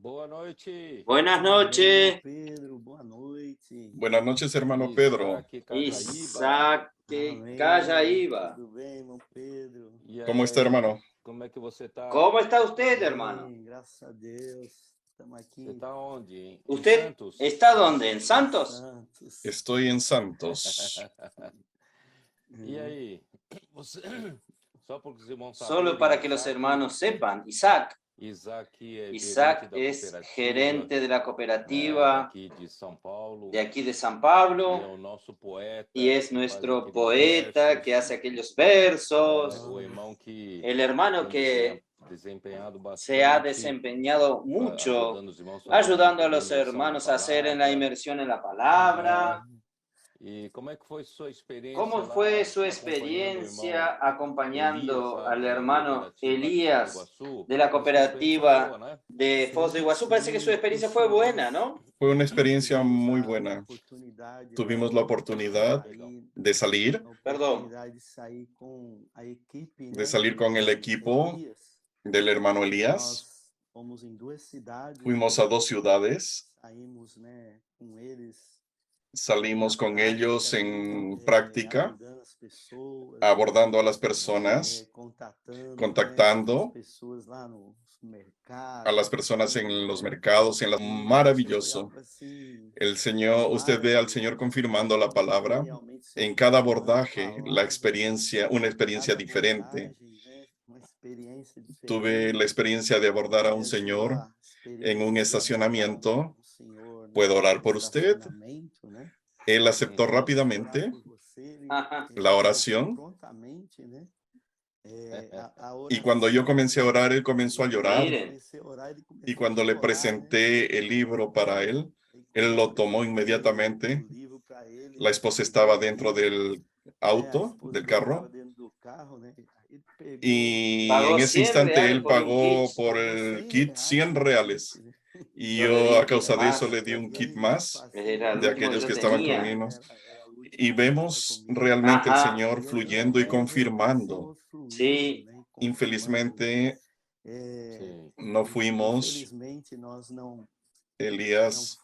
Boa noite. Buenas Tudo bem, irmão noches, Pedro? Boa noite. Buenas noches, hermano Pedro. Isaac Cajaíba. Isaac Amém. Cajaíba. Tudo bem, irmão Pedro? E ¿Cómo está, hermano? como é que você tá? ¿Cómo está usted, hermano? Bem, graças a Deus. Estamos aqui. Você tá onde? Em ¿Usted Santos? está dónde? ¿En Santos? Santos. Estoy en Santos. E aí? Você... Só porque os irmãos Solo para que los hermanos sepan, Isaac Isaac es gerente de la cooperativa aqui de São Paulo. de aquí de San É Pablo o nosso poeta. y es que nuestro faz aqueles poeta versos. que hace aquellos versos. O irmão que El hermano que desempenhado bastante, se ha desempeñado mucho ajudando os irmãos ayudando a fazer los imersão hermanos na a hacer en la palavra. inmersión en la palabra. E como é que foi sua experiência? ¿Cómo fue su experiencia acompañando al hermano Elías de la cooperativa de Foz do Iguazú? Parece que su experiencia fue buena, ¿no? Fue una experiencia muy buena. Tuvimos la oportunidad de salir, Perdón. de salir con el equipo del hermano Elías. Fuimos a 2 ciudades. Salimos con ellos en práctica, abordando a las personas, contactando a las personas en los mercados, maravilloso. El Señor, usted ve al Señor confirmando la palabra. En cada abordaje, una experiencia diferente. Tuve la experiencia de abordar a un señor en un estacionamiento. ¿Puedo orar por usted? Él aceptó rápidamente la oración. Y cuando yo comencé a orar, él comenzó a llorar. Miren, Y cuando le presenté el libro para él, él lo tomó inmediatamente. La esposa estaba dentro del auto, del carro. Y Pagó en ese 100 instante reales él por un pagó kit. por el kit 100 reales. Y Yo le di yo un a kit causa de más. eso le di un kit más Era el de último que aquellos yo que estaban tenía. conmigo. Y vemos realmente el Ajá. Señor fluyendo y confirmando. Sí. Infelizmente no fuimos. Elías,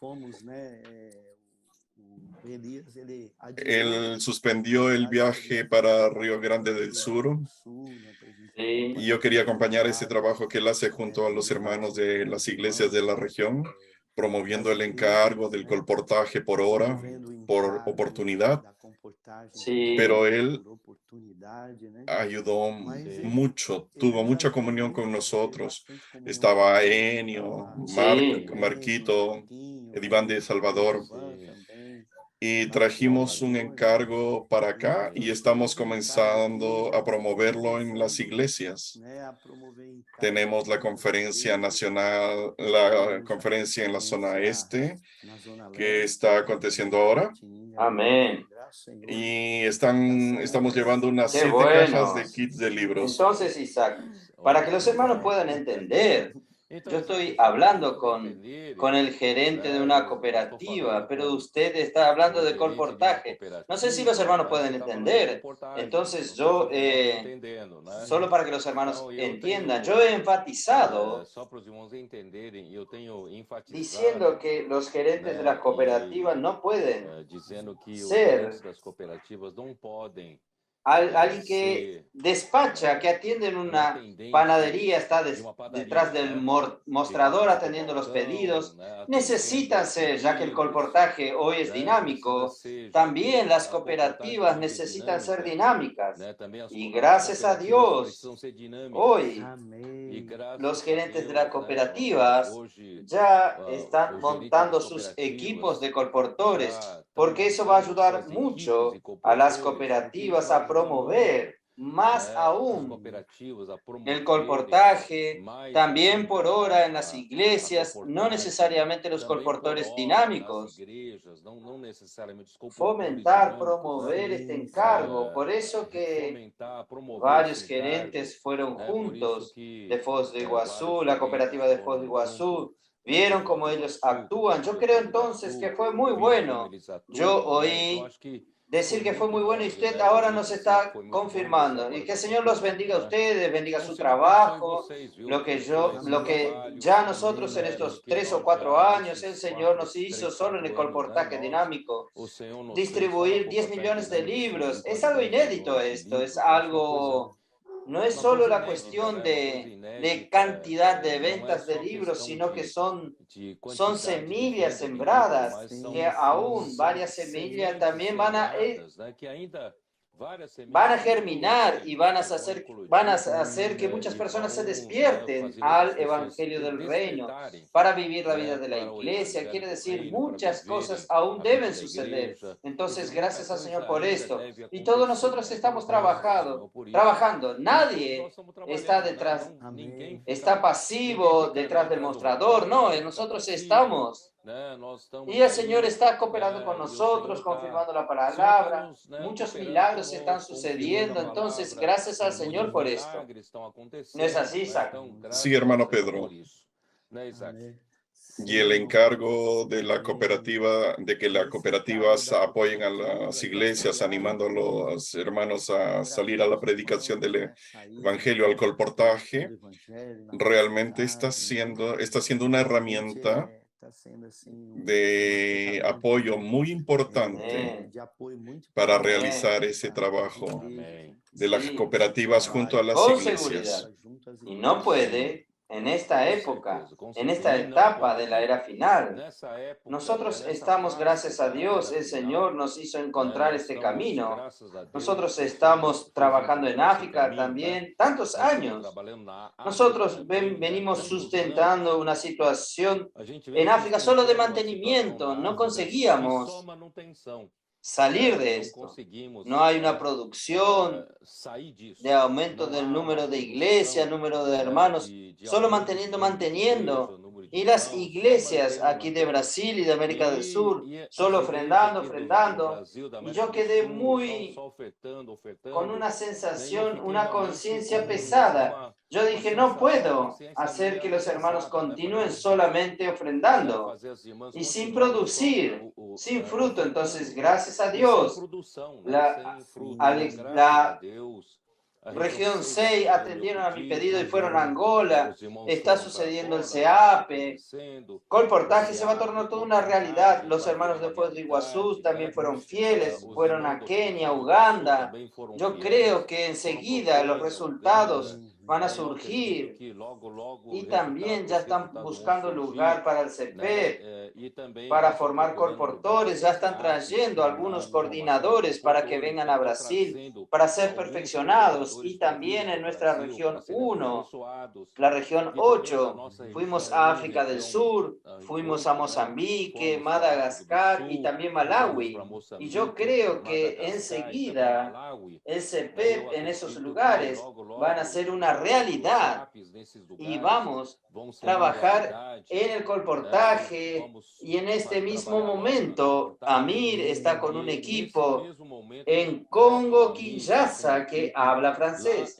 él suspendió el viaje para Río Grande del Sur. Sí. Y yo quería acompañar ese trabajo que él hace junto a los hermanos de las iglesias de la región, promoviendo el encargo del colportaje por hora, por oportunidad. Sí. Pero él ayudó mucho, tuvo mucha comunión con nosotros. Estaba Enio, Sí. Marquito, Ediván de Salvador. Y trajimos un encargo para acá y estamos comenzando a promoverlo en las iglesias. Tenemos la conferencia nacional, la conferencia en la zona este, que está aconteciendo ahora. Amén. Y estamos llevando unas Qué 7 bueno. cajas de kits de libros. Entonces, Isaac, para que los hermanos puedan entender, yo estoy hablando con el gerente de una cooperativa, pero usted está hablando de colportaje. No sé si los hermanos pueden entender. Entonces yo, solo para que los hermanos entiendan, yo he enfatizado diciendo que los gerentes de las cooperativas no pueden ser alguien que despacha, que atiende en una panadería, está detrás del mostrador atendiendo los pedidos. Necesitan ser, ya que el colportaje hoy es dinámico, también las cooperativas necesitan ser dinámicas. Y gracias a Dios, hoy los gerentes de las cooperativas ya están montando sus equipos de colportores, porque eso va a ayudar mucho a las cooperativas a promover más aún el colportaje, también por hora en las iglesias, no necesariamente los colportores dinámicos. Fomentar, promover este encargo. Por eso que varios gerentes fueron juntos de Foz do Iguazú, la cooperativa de Foz do Iguazú, vieron cómo ellos actúan. Yo creo entonces que fue muy bueno. Yo oí decir que fue muy bueno y usted ahora nos está confirmando. Y que el Señor los bendiga a ustedes, bendiga su trabajo, lo que ya nosotros en estos 3 o 4 años el Señor nos hizo solo en el colportaje dinámico distribuir 10 millones de libros. Es algo inédito esto, es algo... No es solo la cuestión de cantidad de ventas de libros, sino que son semillas sembradas, que aún varias semillas también van a germinar y van a hacer que muchas personas se despierten al Evangelio del Reino para vivir la vida de la iglesia. Quiere decir, muchas cosas aún deben suceder. Entonces, gracias al Señor por esto. Y todos nosotros estamos trabajando. Nadie está está pasivo detrás del mostrador. No, nosotros estamos. Y el Señor está cooperando con nosotros, confirmando la palabra. Muchos milagros están sucediendo. Entonces, gracias al Señor por esto. ¿No es así, Isaac? Sí, hermano Pedro. Y el encargo de la cooperativa, de que las cooperativas apoyen a las iglesias, animando a los hermanos a salir a la predicación del evangelio, al colportaje, realmente está siendo una herramienta de apoyo muy importante para realizar ese trabajo de las cooperativas junto a las Con iglesias. seguridad. Y no puede, en esta época, en esta etapa de la era final, nosotros estamos, gracias a Dios, el Señor nos hizo encontrar este camino. Nosotros estamos trabajando en África también, tantos años. Nosotros venimos sustentando una situación en África solo de mantenimiento. No conseguíamos salir de esto. No hay una producción de aumento del número de iglesias, número de hermanos, solo manteniendo. Y las iglesias aquí de Brasil y de América del Sur, solo ofrendando. Y yo quedé con una sensación, una conciencia pesada. Yo dije, no puedo hacer que los hermanos continúen solamente ofrendando y sin producir, sin fruto. Entonces, gracias a Dios, la región 6 atendieron a mi pedido y fueron a Angola. Está sucediendo el CEAPE. Colportaje se va a tornar toda una realidad. Los hermanos de Foz de Iguazú también fueron fieles. Fueron a Kenia, Uganda. Yo creo que enseguida los resultados van a surgir y también ya están buscando lugar para el CEPEP, para formar colportores, ya están trayendo algunos coordinadores para que vengan a Brasil, para ser perfeccionados, y también en nuestra región 1, la región 8, fuimos a África del Sur, fuimos a Mozambique, Madagascar y también Malawi, y yo creo que enseguida el CEPEP en esos lugares van a ser una realidad y vamos a trabajar en el colportaje. Y en este mismo momento Amir está con un equipo en Congo, Kinshasa, que habla francés.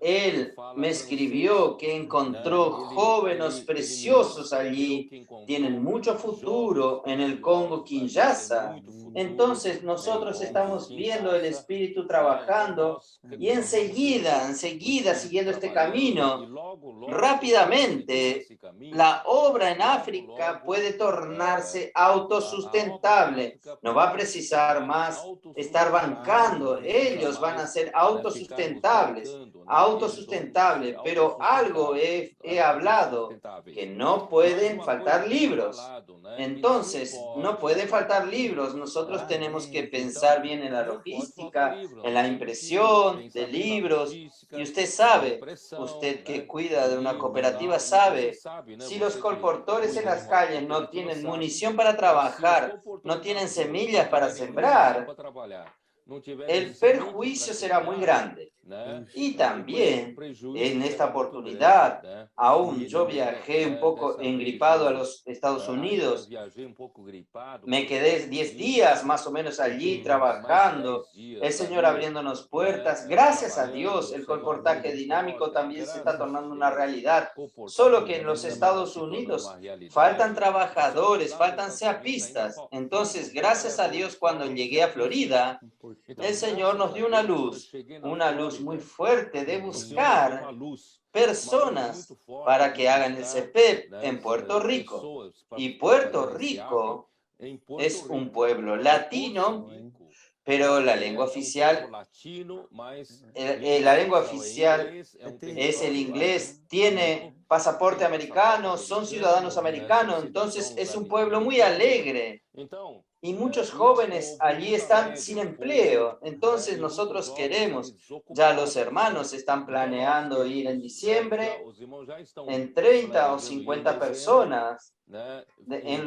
Él me escribió que encontró jóvenes preciosos allí, tienen mucho futuro en el Congo, Kinshasa. Entonces nosotros estamos viendo el Espíritu trabajando y enseguida, siguiendo este camino, rápidamente, la obra en África puede tornarse autosustentable. No va a precisar más estar bancando. Ellos van a ser autosustentables, pero algo he hablado, que no pueden faltar libros. Entonces, no pueden faltar libros. Nosotros tenemos que pensar bien en la logística, en la impresión de libros. Y usted sabe, usted que cuida de una cooperativa sabe, si los colportores en las calles no tienen munición para trabajar, no tienen semillas para sembrar, el perjuicio será muy grande. Y también en esta oportunidad, aún yo viajé un poco engripado a los Estados Unidos. Me quedé 10 días más o menos allí trabajando, el Señor abriéndonos puertas. Gracias a Dios, el colportaje dinámico también se está tornando una realidad. Solo que en los Estados Unidos faltan trabajadores, faltan seapistas. Entonces, gracias a Dios, cuando llegué a Florida, el Señor nos dio una luz muy fuerte de buscar personas para que hagan el CEPEP en Puerto Rico. Y Puerto Rico es un pueblo latino, pero la lengua oficial es el inglés, tiene pasaporte americano, son ciudadanos americanos, entonces es un pueblo muy alegre. Y muchos jóvenes allí están sin empleo. Entonces nosotros queremos, ya los hermanos están planeando ir en diciembre, en 30 o 50 personas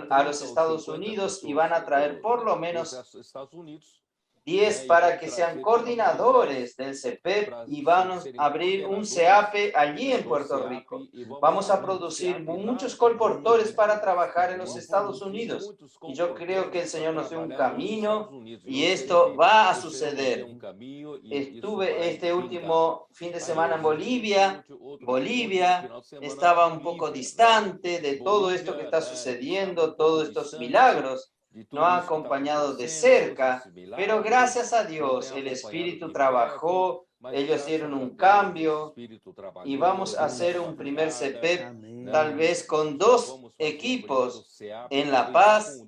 a los Estados Unidos, y van a traer por lo menos 10 para que sean coordinadores del CEPEP, y vamos a abrir un CEAPE allí en Puerto Rico. Vamos a producir muchos colportores para trabajar en los Estados Unidos. Y yo creo que el Señor nos dio un camino y esto va a suceder. Estuve este último fin de semana en Bolivia. Bolivia estaba un poco distante de todo esto que está sucediendo, todos estos milagros. No ha acompañado de cerca, pero gracias a Dios el Espíritu trabajó, ellos dieron un cambio y vamos a hacer un primer CEPEP tal vez con 2 equipos en La Paz.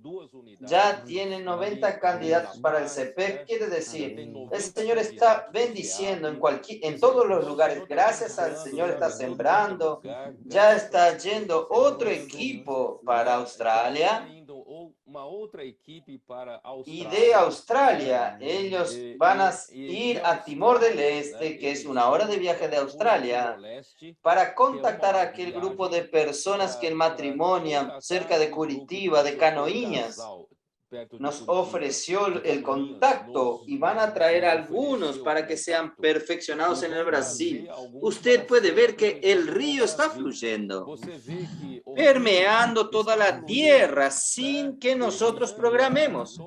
Ya tienen 90 candidatos para el CEPEP, quiere decir, el Señor está bendiciendo en todos los lugares. Gracias al Señor está sembrando, ya está yendo otro equipo para Australia. Y de Australia, ellos van a ir a Timor del Este, que es 1 hora de viaje de Australia, para contactar a aquel grupo de personas que en matrimonio cerca de Curitiba, de Canoinhas, nos ofreció el contacto, y van a traer algunos para que sean perfeccionados en el Brasil. Usted puede ver que el río está fluyendo, permeando toda la tierra sin que nosotros programemos.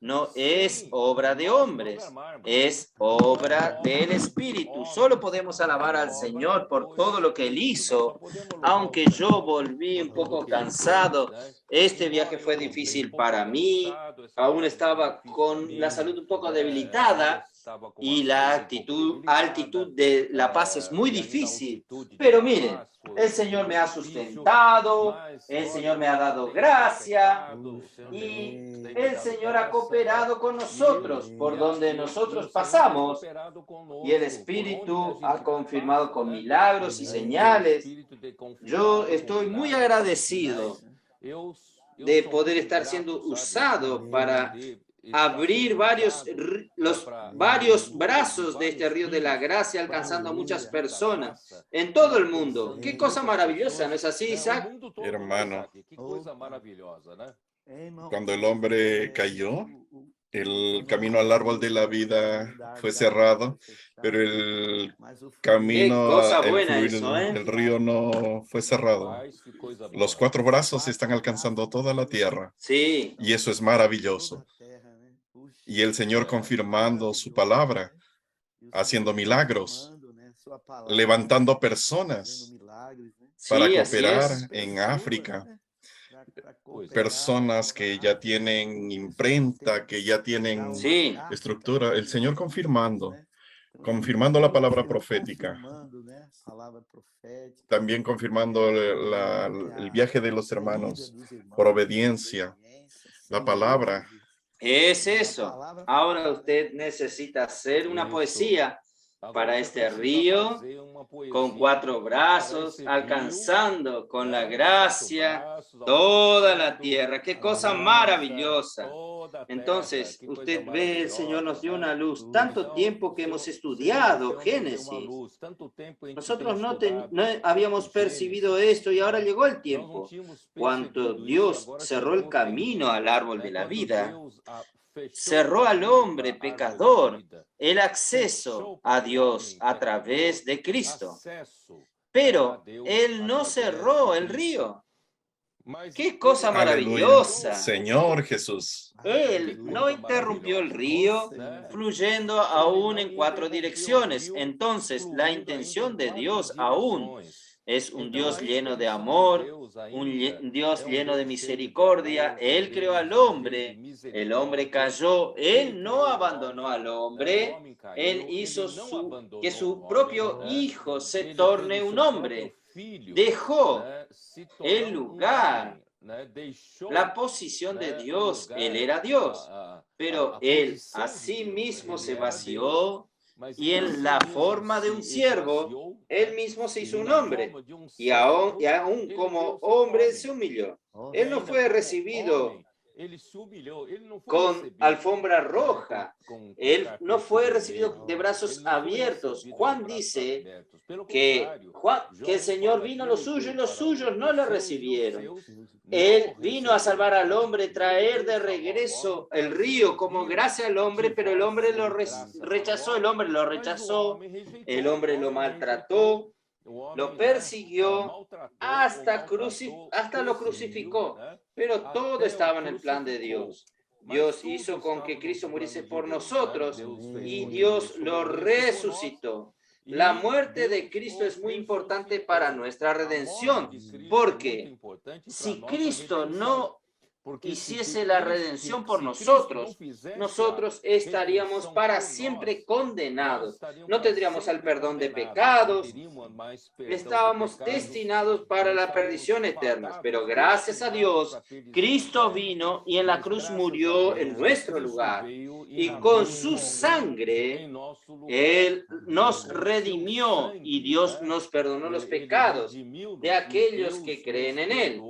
No es obra de hombres, es obra del Espíritu. Solo podemos alabar al Señor por todo lo que Él hizo. Aunque yo volví un poco cansado, este viaje fue difícil para mí. Aún estaba con la salud un poco debilitada y la altitud de La Paz es muy difícil. Pero miren, el Señor me ha sustentado, el Señor me ha dado gracia y el Señor ha cooperado con nosotros por donde nosotros pasamos, y el Espíritu ha confirmado con milagros y señales. Yo estoy muy agradecido de poder estar siendo usado para abrir los varios brazos de este río de la gracia, alcanzando a muchas personas en todo el mundo. Qué cosa maravillosa, ¿no es así, Isaac? Hermano, cuando el hombre cayó, el camino al árbol de la vida fue cerrado, pero el camino del río no fue cerrado. Los 4 brazos están alcanzando toda la tierra. Sí. Y eso es maravilloso. Y el Señor confirmando su palabra, haciendo milagros, levantando personas para cooperar en África. Personas que ya tienen imprenta, que ya tienen estructura. El Señor confirmando la palabra profética. También confirmando el viaje de los hermanos por obediencia. La palabra. Es eso. Ahora usted necesita hacer una poesía para este río con 4 brazos, alcanzando con la gracia toda la tierra. ¡Qué cosa maravillosa! Entonces, usted ve, el Señor nos dio una luz. Tanto tiempo que hemos estudiado Génesis. Nosotros no habíamos percibido esto, y ahora llegó el tiempo. Cuando Dios cerró el camino al árbol de la vida, cerró al hombre pecador el acceso a Dios a través de Cristo. Pero Él no cerró el río. ¡Qué cosa Aleluya. maravillosa! Señor Jesús. Él no interrumpió el río fluyendo aún en 4 direcciones. Entonces, la intención de Dios aún es un Dios lleno de amor, un Dios lleno de misericordia. Él creó al hombre, el hombre cayó, Él no abandonó al hombre, Él hizo que su propio hijo se torne un hombre. Dejó el lugar, la posición de Dios. Él era Dios, pero Él a sí mismo se vació y en la forma de un siervo, Él mismo se hizo un hombre y aún como hombre se humilló. Él no fue recibido con alfombra roja. Él no fue recibido de brazos abiertos. Juan dice que el Señor vino a los suyos y los suyos no lo recibieron. Él vino a salvar al hombre, traer de regreso el río como gracia al hombre, pero el hombre lo rechazó, el hombre lo maltrató, lo persiguió, hasta lo crucificó. Pero todo estaba en el plan de Dios. Dios hizo con que Cristo muriese por nosotros y Dios lo resucitó. La muerte de Cristo es muy importante para nuestra redención, porque si Cristo no hiciese la redención por nosotros, nosotros estaríamos para siempre condenados. No tendríamos el perdón de pecados, estábamos destinados para la perdición eterna. Pero gracias a Dios, Cristo vino y en la cruz murió en nuestro lugar. Y con su sangre, Él nos redimió y Dios nos perdonó los pecados de aquellos que creen en Él.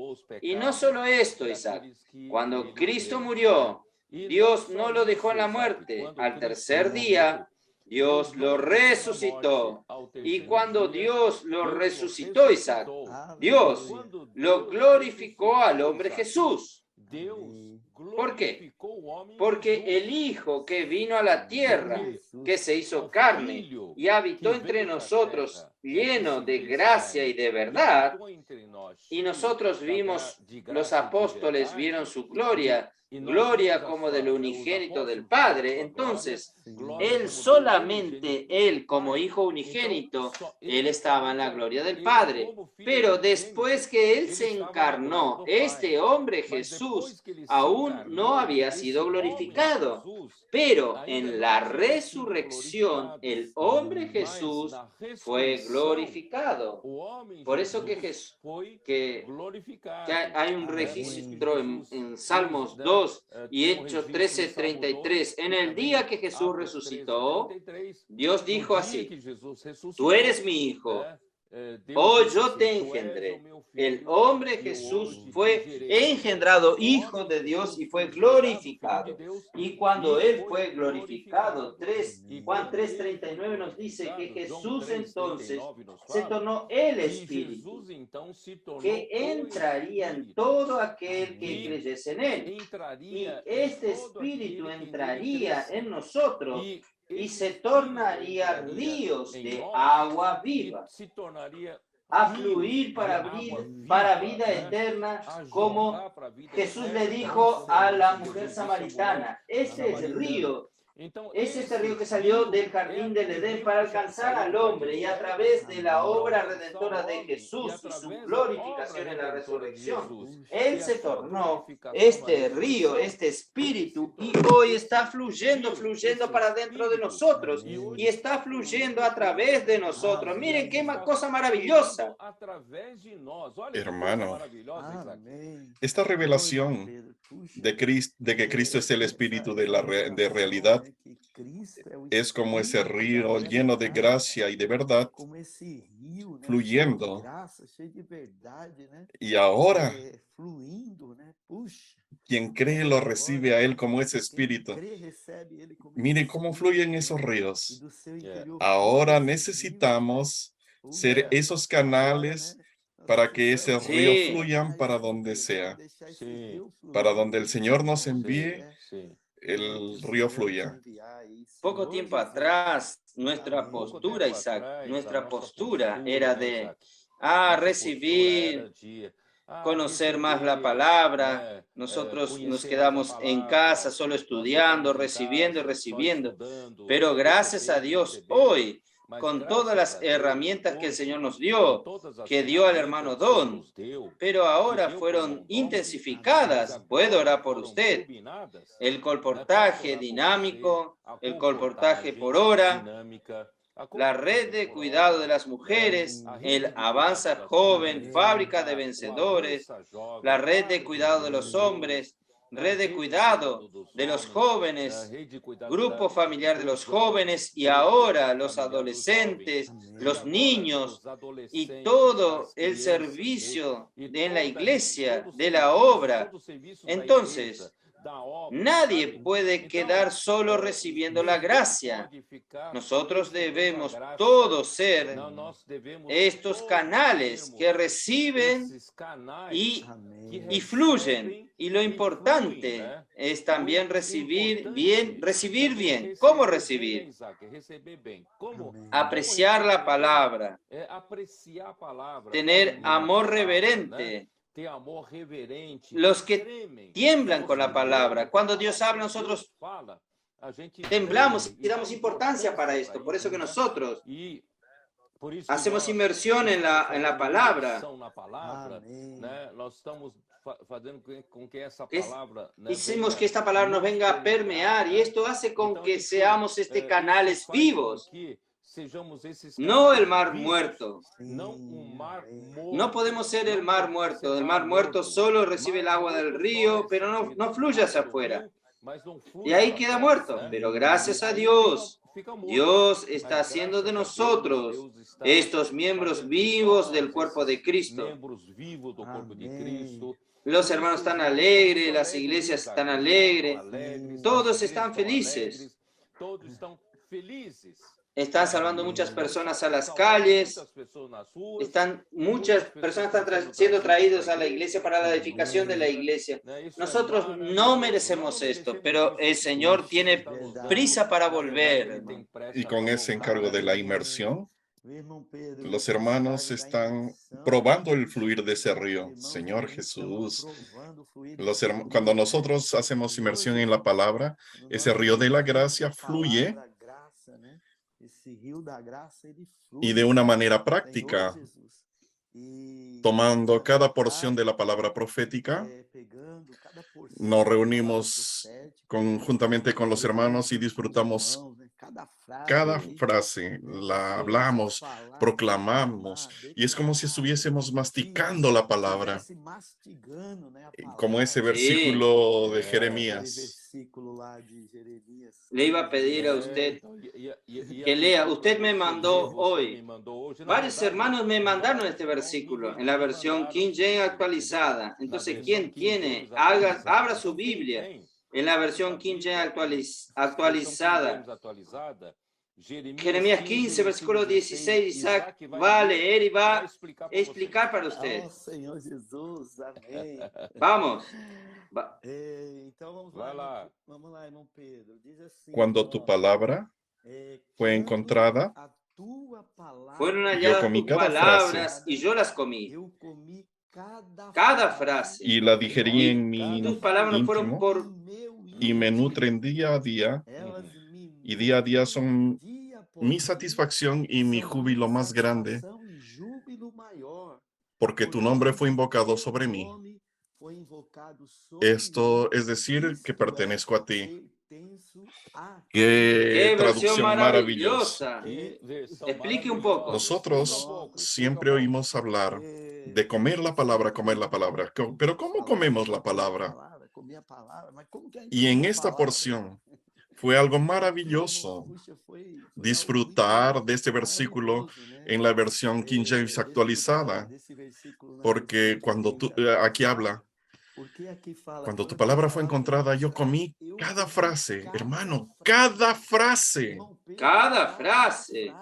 Y no solo esto, Isaac. Cuando Cristo murió, Dios no lo dejó en la muerte. Al tercer día, Dios lo resucitó. Y cuando Dios lo resucitó, Isaac, Dios lo glorificó al hombre Jesús. ¿Por qué? Porque el Hijo que vino a la tierra, que se hizo carne y habitó entre nosotros, lleno de gracia y de verdad, y nosotros vimos, los apóstoles vieron su gloria como del unigénito del Padre. Entonces, Él como Hijo unigénito, Él estaba en la gloria del Padre. Pero después que Él se encarnó, este hombre Jesús aún no había sido glorificado. Pero en la resurrección, el hombre Jesús fue glorificado. Por eso que hay un registro en Salmos 2 y Hechos 13:33. En el día que Jesús resucitó, Dios dijo así: tú eres mi hijo, hoy yo te engendré. El hombre Jesús fue engendrado hijo de Dios y fue glorificado. Y cuando Él fue glorificado, Juan 3:39 nos dice que Jesús entonces se tornó el Espíritu, que entraría en todo aquel que creyese en Él. Y este Espíritu entraría en nosotros y se tornaría ríos de agua viva, a fluir para vida eterna, como Jesús le dijo a la mujer samaritana. Este es el río. Es este río que salió del jardín del Edén para alcanzar al hombre, y a través de la obra redentora de Jesús y su glorificación en la resurrección, Él se tornó este río, este espíritu, y hoy está fluyendo para dentro de nosotros, y está fluyendo a través de nosotros. Miren qué cosa maravillosa. Hermano, esta revelación de que Cristo es el Espíritu de realidad es como ese río lleno de gracia y de verdad fluyendo. Y ahora, quien cree lo recibe a Él como ese Espíritu. Miren cómo fluyen esos ríos. Ahora necesitamos ser esos canales para que ese río fluyan para donde sea, para donde el Señor nos envíe. el río fluya. Poco tiempo atrás, nuestra postura, Isaac, nuestra postura era de recibir, conocer más la palabra. Nosotros nos quedamos en casa solo estudiando, recibiendo y recibiendo. Pero gracias a Dios, hoy, con todas las herramientas que el Señor nos dio, que dio al hermano Don, pero ahora fueron intensificadas. Puedo orar por usted. El colportaje dinámico, el colportaje por hora, la red de cuidado de las mujeres, el Avanza Joven, Fábrica de Vencedores, la red de cuidado de los hombres, red de cuidado de los jóvenes, grupo familiar de los jóvenes y ahora los adolescentes, los niños y todo el servicio en la iglesia, de la obra. Entonces, nadie puede quedar solo recibiendo la gracia. Nosotros debemos todos ser estos canales que reciben y fluyen. Y lo importante es también recibir bien. ¿Cómo recibir? Apreciar la palabra. Tener amor reverente. Los que tiemblan con la palabra. Cuando Dios habla, nosotros temblamos y damos importancia para esto. Por eso que nosotros hacemos inmersión en la palabra. Hicimos que esta palabra nos venga a permear y esto hace con que seamos canales vivos. No el mar muerto. No podemos ser el mar muerto. El mar muerto solo recibe el agua del río, pero no fluye hacia afuera. Y ahí queda muerto. Pero gracias a Dios, Dios está haciendo de nosotros estos miembros vivos del cuerpo de Cristo. Los hermanos están alegres, las iglesias están alegres, todos están felices. Están salvando muchas personas a las calles. Muchas personas están siendo traídas a la iglesia para la edificación de la iglesia. Nosotros no merecemos esto, pero el Señor tiene prisa para volver. Y con ese encargo de la inmersión, los hermanos están probando el fluir de ese río. Señor Jesús, cuando nosotros hacemos inmersión en la palabra, ese río de la gracia fluye y de una manera práctica, tomando cada porción de la palabra profética, nos reunimos conjuntamente con los hermanos y disfrutamos cada frase, la hablamos, proclamamos, y es como si estuviésemos masticando la palabra, como ese versículo de Jeremías. Le iba a pedir a usted que lea. Usted me mandó hoy. Varios hermanos me mandaron este versículo en la versión King James actualizada. Entonces, ¿quién tiene? Abra su Biblia en la versión King James actualizada. Jeremías 15, versículo 16, Isaac va a leer y va a explicar para usted. Vamos. Cuando tu palabra fue encontrada, fueron halladas tus palabras y yo las comí. Cada frase. Y la digerí en mi tus palabras fueron por y me nutren día a día, y día a día son mi satisfacción y mi júbilo más grande, porque tu nombre fue invocado sobre mí. Esto es decir, que pertenezco a ti. ¡Qué traducción maravillosa! Explique un poco. Nosotros siempre oímos hablar de comer la palabra. Pero ¿cómo comemos la palabra? Y en esta porción fue algo maravilloso disfrutar de este versículo en la versión King James actualizada, porque aquí habla, cuando tu palabra fue encontrada, yo comí cada frase, hermano, cada frase. Cada frase.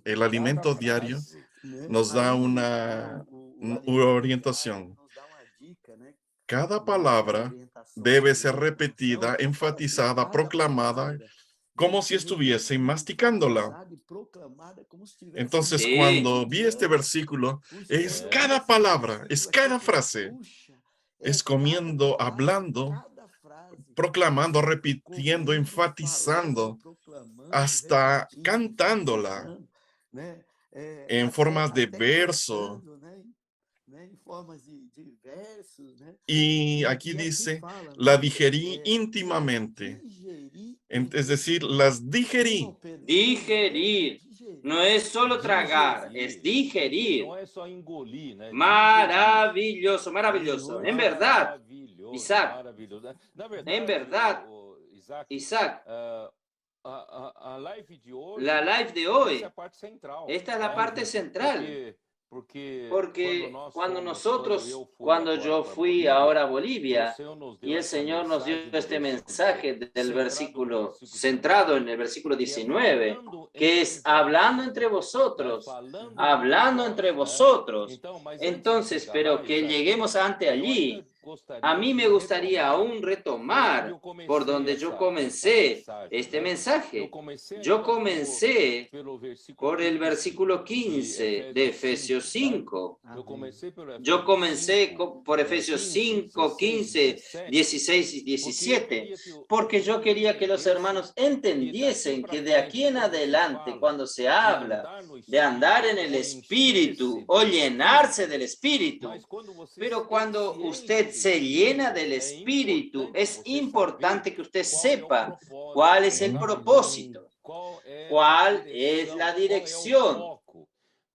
El alimento diario nos da una orientación. Cada palabra debe ser repetida, enfatizada, proclamada, como si estuviesen masticándola. Entonces, Sí. cuando vi este versículo, es cada palabra, es cada frase, es comiendo, hablando, proclamando, repitiendo, enfatizando, hasta cantándola en formas de verso. Y aquí dice, la digerí íntimamente. Es decir, las digerí. Digerir. No es solo tragar, es digerir. Não é só engolir, né? Maravilloso, maravilloso. En verdad, Maravilhoso, Isaac. maravilhoso. Na verdade, En verdad, Isaac, Isaac, a live de hoje, la live de essa é hoy, a parte central. esta es la parte central. Porque cuando yo fui ahora a Bolivia y el Señor nos dio este mensaje del versículo centrado en el versículo 19, que es hablando entre vosotros, hablando entre vosotros. Entonces, pero que lleguemos ante allí, a mí me gustaría aún retomar por donde yo comencé este mensaje. Yo comencé por el versículo 15 de Efesios 5. Yo comencé por Efesios 5, 15, 16 y 17, porque yo quería que los hermanos entendiesen que de aquí en adelante, cuando se habla de andar en el Espíritu o llenarse del Espíritu, pero cuando usted se llena del Espíritu, es importante que usted sepa cuál es el propósito, cuál es la dirección.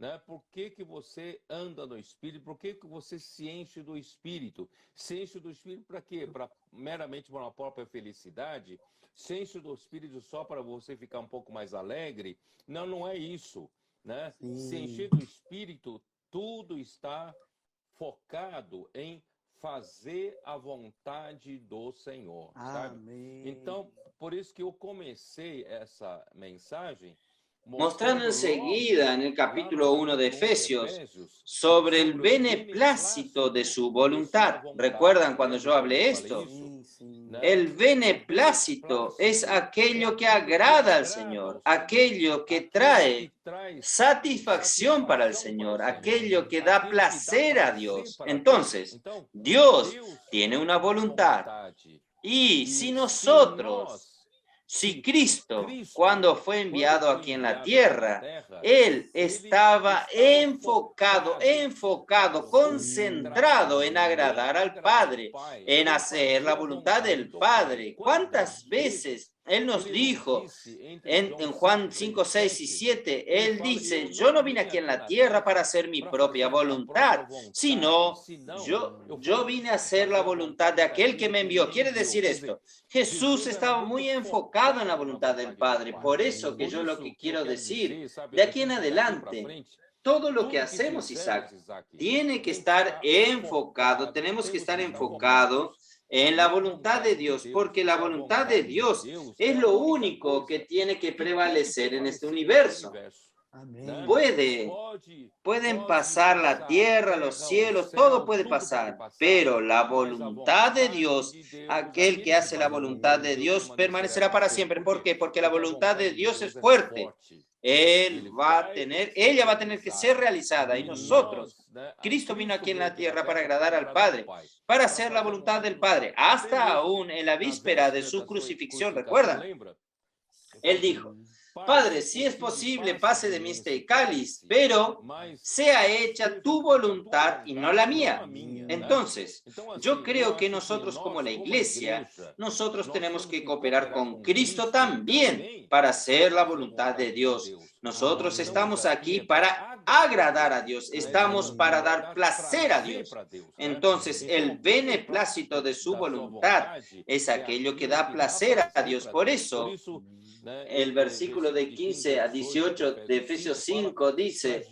Né? Por que você anda no Espírito? Por que você se enche do Espírito? Se enche do Espírito para quê? Para meramente para uma própria felicidade? Se enche do Espírito só para você ficar um pouco mais alegre? Não, não é isso. Né? Se encher do Espírito, tudo está focado em fazer a vontade do Senhor. Sabe? Então, por isso que eu comecei essa mensagem mostrando enseguida en el capítulo 1 de Efesios sobre el beneplácito de su voluntad. ¿Recuerdan cuando yo hablé esto? El beneplácito es aquello que agrada al Señor, aquello que trae satisfacción para el Señor, aquello que da placer a Dios. Entonces, Dios tiene una voluntad. Y si Cristo, cuando fue enviado aquí en la tierra, Él estaba enfocado, concentrado en agradar al Padre, en hacer la voluntad del Padre. ¿Cuántas veces Él nos dijo en Juan 5, 6 y 7? Él dice, yo no vine aquí en la tierra para hacer mi propia voluntad, sino yo vine a hacer la voluntad de aquel que me envió. Quiere decir esto, Jesús estaba muy enfocado en la voluntad del Padre. Por eso que yo lo que quiero decir, de aquí en adelante, todo lo que hacemos, Isaac, tiene que estar enfocado, tenemos que estar enfocados en la voluntad de Dios, porque la voluntad de Dios es lo único que tiene que prevalecer en este universo. Pueden pasar la tierra, los cielos, todo puede pasar, pero la voluntad de Dios, aquel que hace la voluntad de Dios permanecerá para siempre. ¿Por qué? Porque la voluntad de Dios es fuerte. Ella va a tener que ser realizada, y nosotros, Cristo vino aquí en la tierra para agradar al Padre, para hacer la voluntad del Padre, hasta aún en la víspera de su crucifixión. ¿Recuerdan? Él dijo, Padre, si es posible, pase de mí este cáliz, pero sea hecha tu voluntad y no la mía. Entonces, yo creo que nosotros como la iglesia, nosotros tenemos que cooperar con Cristo también para hacer la voluntad de Dios. Nosotros estamos aquí para agradar a Dios, estamos para dar placer a Dios. Entonces, el beneplácito de su voluntad es aquello que da placer a Dios. Por eso, el versículo de 15 a 18 de Efesios 5 dice,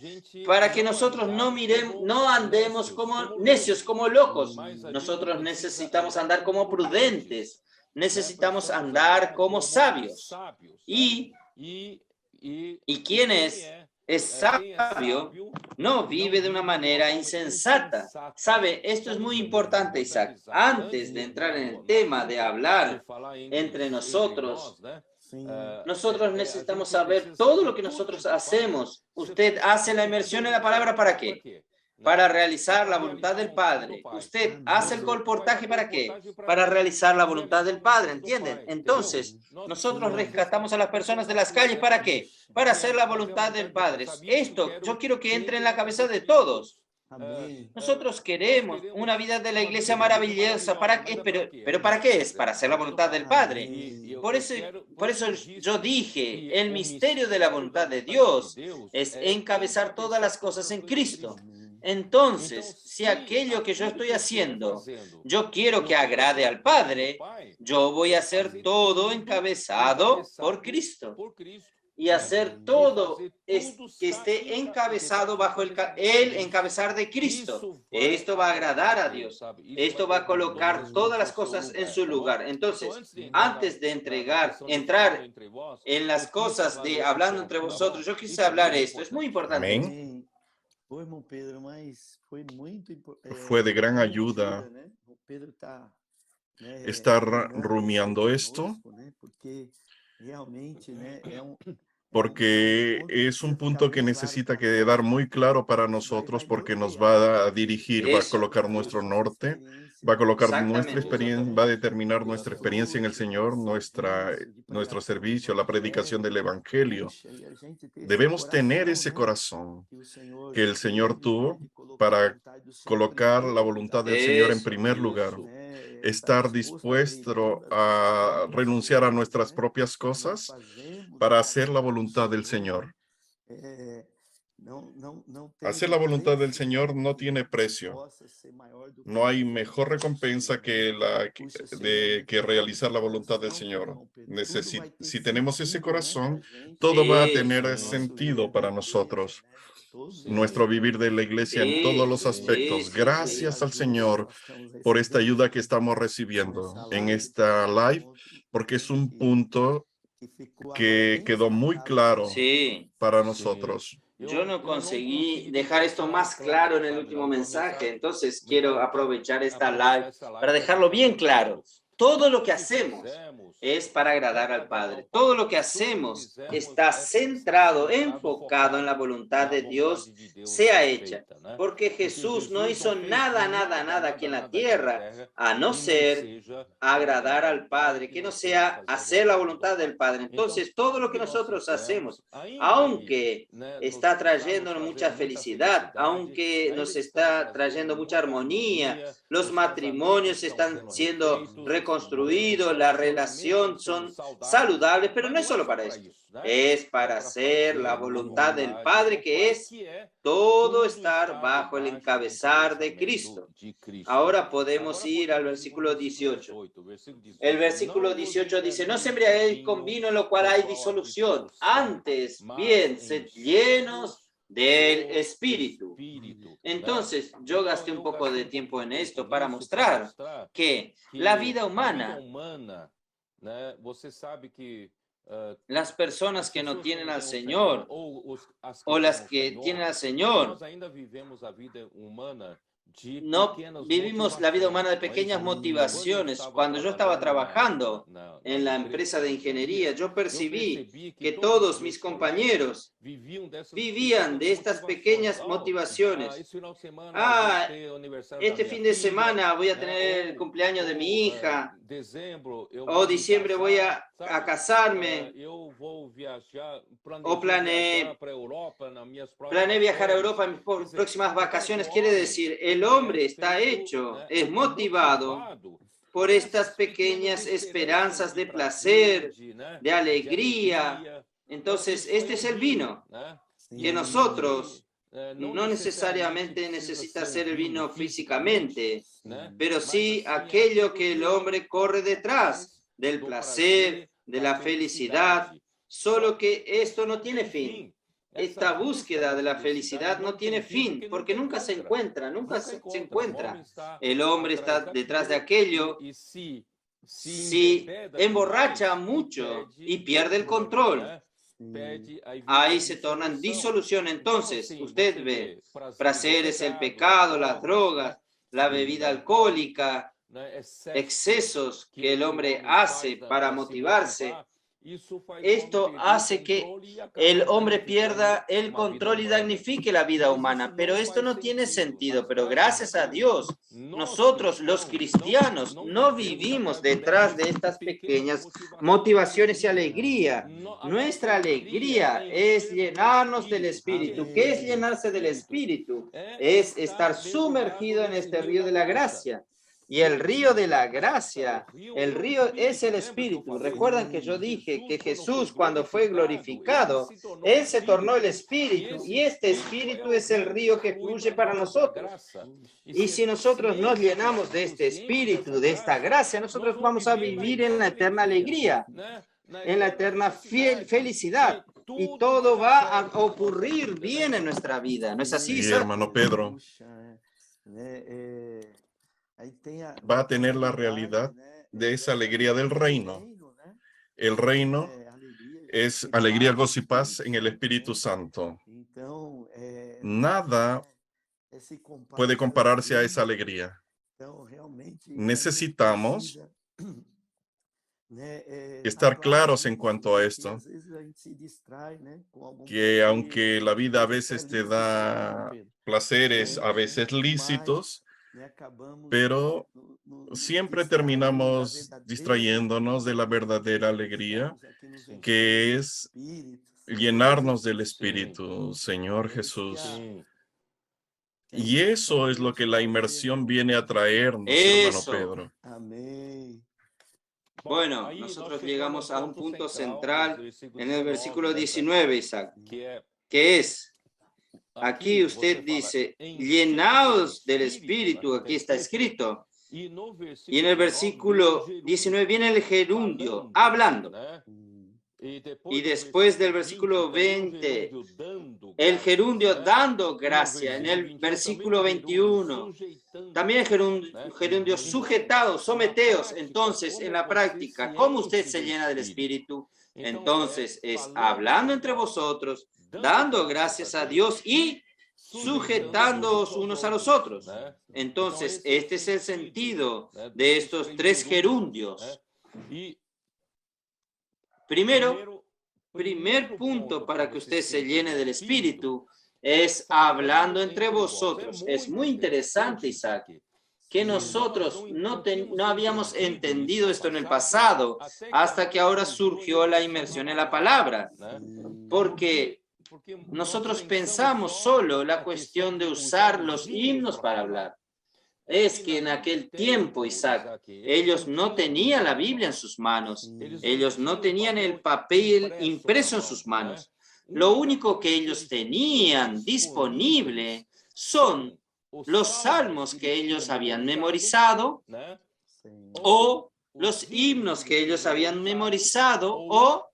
para que nosotros no andemos como necios, como locos. Nosotros necesitamos andar como prudentes, necesitamos andar como sabios. ¿Y quién es es sabio no vive de una manera insensata. Sabe, esto es muy importante, Isaac. Antes de entrar en el tema de hablar entre nosotros, nosotros necesitamos saber todo lo que nosotros hacemos. Usted hace la inmersión en la palabra, ¿para qué? Para realizar la voluntad del Padre. Usted hace el colportaje, ¿para qué? Para realizar la voluntad del Padre, ¿entienden? Entonces, nosotros rescatamos a las personas de las calles, ¿para qué? Para hacer la voluntad del Padre. Esto yo quiero que entre en la cabeza de todos. Nosotros queremos una vida de la iglesia maravillosa. ¿Para qué? Pero ¿para qué es? Para hacer la voluntad del Padre. Por eso yo dije, el misterio de la voluntad de Dios es encabezar todas las cosas en Cristo. Entonces, si aquello que yo estoy haciendo, yo quiero que agrade al Padre, yo voy a hacer todo encabezado por Cristo. Y hacer todo que esté encabezado bajo el encabezar de Cristo. Esto va a agradar a Dios. Esto va a colocar todas las cosas en su lugar. Entonces, antes de entrar en las cosas de hablando entre vosotros, yo quise hablar esto. Es muy importante. Amén. Fue de gran ayuda estar rumiando esto, porque es un punto que necesita quedar muy claro para nosotros, porque nos va a dirigir, va a colocar nuestro norte, va a colocar nuestra experiencia, va a determinar nuestra experiencia en el Señor, nuestro servicio, la predicación del Evangelio. Debemos tener ese corazón que el Señor tuvo para colocar la voluntad del Señor en primer lugar. Estar dispuesto a renunciar a nuestras propias cosas para hacer la voluntad del Señor. Hacer la voluntad del Señor no tiene precio. No hay mejor recompensa que realizar la voluntad del Señor. Si tenemos ese corazón, todo va a tener sentido para nosotros. Nuestro vivir de la iglesia en todos los aspectos. Gracias al Señor por esta ayuda que estamos recibiendo en esta live, porque es un punto que quedó muy claro para nosotros. Yo no conseguí dejar esto más claro en el último mensaje, entonces quiero aprovechar esta live para dejarlo bien claro. Todo lo que hacemos es para agradar al Padre. Todo lo que hacemos está centrado, enfocado en la voluntad de Dios sea hecha. Porque Jesús no hizo nada aquí en la tierra, a no ser agradar al Padre, que no sea hacer la voluntad del Padre. Entonces, todo lo que nosotros hacemos, aunque está trayéndonos mucha felicidad, aunque nos está trayendo mucha armonía, los matrimonios están siendo reconstruidos, la relación son saludables, pero no es solo para esto. Es para hacer la voluntad del Padre, que es todo estar bajo el encabezar de Cristo. Ahora podemos ir al versículo 18. El versículo 18 dice, no se embriaguéis con vino en lo cual hay disolución, antes bien, sed llenos del Espíritu. Entonces, yo gasté un poco de tiempo en esto para mostrar que la vida humana, las personas que no tienen al Señor o las que tienen al Señor, no vivimos la vida humana de pequeñas motivaciones. Cuando yo estaba trabajando en la empresa de ingeniería, yo percibí que todos mis compañeros vivían de estas pequeñas motivaciones. Este fin de semana voy a tener el cumpleaños de mi hija, o diciembre voy a casarme, o planeé viajar a Europa en mis próximas vacaciones. Quiere decir, el hombre está hecho, es motivado por estas pequeñas esperanzas de placer, de alegría. Entonces, este es el vino, que nosotros no necesariamente necesita ser el vino físicamente, pero sí aquello que el hombre corre detrás, del placer, de la felicidad, solo que esto no tiene fin. Esta búsqueda de la felicidad no tiene fin, porque nunca se encuentra. El hombre está detrás de aquello, si emborracha mucho y pierde el control. ahí se torna en disolución. Entonces, usted ve, placer es el pecado, las drogas, la bebida alcohólica, excesos que el hombre hace para motivarse. Esto hace que el hombre pierda el control y damnifique la vida humana, pero esto no tiene sentido. Pero gracias a Dios, nosotros los cristianos no vivimos detrás de estas pequeñas motivaciones y alegría. Nuestra alegría es llenarnos del Espíritu. ¿Qué es llenarse del Espíritu? Es estar sumergido en este río de la gracia. Y el río de la gracia, el río es el Espíritu. Recuerdan que yo dije que Jesús, cuando fue glorificado, Él se tornó el Espíritu, y este Espíritu es el río que fluye para nosotros. Y si nosotros nos llenamos de este Espíritu, de esta gracia, nosotros vamos a vivir en la eterna alegría, en la eterna felicidad. Y todo va a ocurrir bien en nuestra vida. ¿No es así, Sí, hermano Pedro. Va a tener la realidad de esa alegría del reino. El reino es alegría, gozo y paz en el Espíritu Santo. Nada puede compararse a esa alegría. Necesitamos estar claros en cuanto a esto, que aunque la vida a veces te da placeres, a veces lícitos, pero siempre terminamos distrayéndonos de la verdadera alegría, que es llenarnos del Espíritu, Señor Jesús. Y eso es lo que la inmersión viene a traernos, hermano Pedro. Bueno, nosotros llegamos a un punto central en el versículo 19, Isaac, que es, aquí usted dice, llenaos del Espíritu, aquí está escrito. Y en el versículo 19 viene el gerundio, hablando. Y después del versículo 20, el gerundio dando gracia. En el versículo 21, también el gerundio sujetado, someteos. Entonces, en la práctica, ¿cómo usted se llena del Espíritu? Entonces, es hablando entre vosotros, dando gracias a Dios y sujetándoos unos a los otros. Entonces, este es el sentido de estos tres gerundios. Primero, primer punto para que usted se llene del Espíritu es hablando entre vosotros. Es muy interesante, Isaac, que nosotros no habíamos entendido esto en el pasado, hasta que ahora surgió la inmersión en la palabra. Porque nosotros pensamos solo la cuestión de usar los himnos para hablar. Es que en aquel tiempo, Isaac, ellos no tenían la Biblia en sus manos. Ellos no tenían el papel impreso en sus manos. Lo único que ellos tenían disponible son los salmos que ellos habían memorizado, o los himnos que ellos habían memorizado, o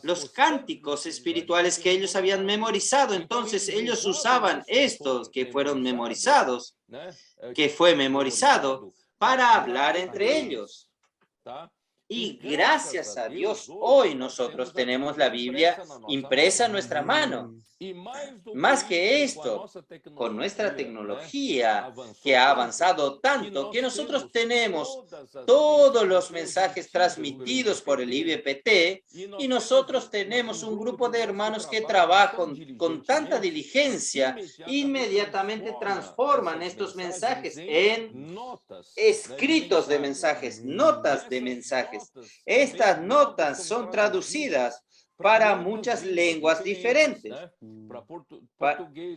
los cánticos espirituales que ellos habían memorizado. Entonces ellos usaban estos que fueron memorizados, que fue memorizado, para hablar entre ellos. Y gracias a Dios, hoy nosotros tenemos la Biblia impresa en nuestra mano. Más que esto, con nuestra tecnología que ha avanzado tanto, que nosotros tenemos todos los mensajes transmitidos por el IBPT, y nosotros tenemos un grupo de hermanos que trabajan con tanta diligencia, inmediatamente transforman estos mensajes en escritos de mensajes, notas de mensajes. Estas notas son traducidas para muchas lenguas diferentes,